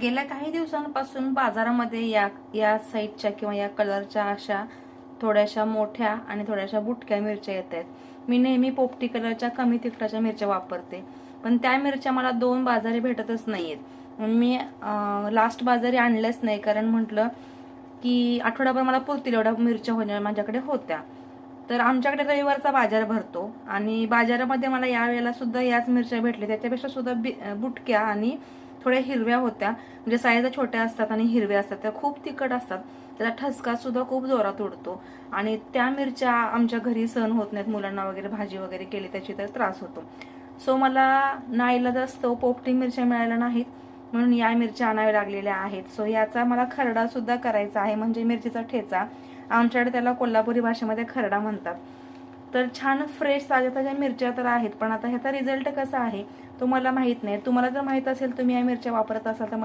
गेल्या काही दिवसांपासून बाजारामध्ये या साईजच्या किंवा या कलरच्या अशा थोड्याशा मोठ्या आणि थोड्याशा बुटक्या मिरच्या येत आहेत। मी नेहमी पोपटी कलरच्या कमी तिखटाच्या मिरच्या वापरते, पण त्या मिरच्या मला 2 बाजारी भेटतच नाहीयेत। मी लास्ट बाजारी आणल्याच नाही, कारण म्हटलं की आठवडाभर मला पुरतील एवढ्या मिरच्या होण्या माझ्याकडे होत्या। तर आमच्याकडे रविवारचा बाजार भरतो आणि बाजारामध्ये मला यावेळेला सुद्धा याच मिरच्या भेटल्या, त्याच्यापेक्षा सुद्धा बुटक्या आणि थोड्या हिरव्या होत्या। म्हणजे साईज छोट्या असतात आणि हिरव्या असतात, त्या खूप तिखट असतात, त्याचा ठसका सुद्धा खूप जोरात उडतो आणि त्या मिरच्या आमच्या घरी सहन होत नाहीत। मुलांना वगैरे भाजी वगैरे केली त्याची तर त्रास होतो। सो मला नाईलाज असतो, पोपटी मिरच्या मिळाल्या नाहीत म्हणून या मिरच्या आणाव्या लागलेल्या आहेत। सो याचा मला खरडा सुद्धा करायचा आहे, म्हणजे मिरचीचा ठेचा। आमच्याकडे त्याला कोल्हापुरी भाषेमध्ये खरडा म्हणतात। तर छान फ्रेश ताज्या ताज्या मिरच्या तर आहेत, पण आता ह्याचा रिझल्ट कसा आहे तो मला माहित नाही। तुम्हाला जर माहित असेल, तुम्ही या मिरच्या वापरत असाल तर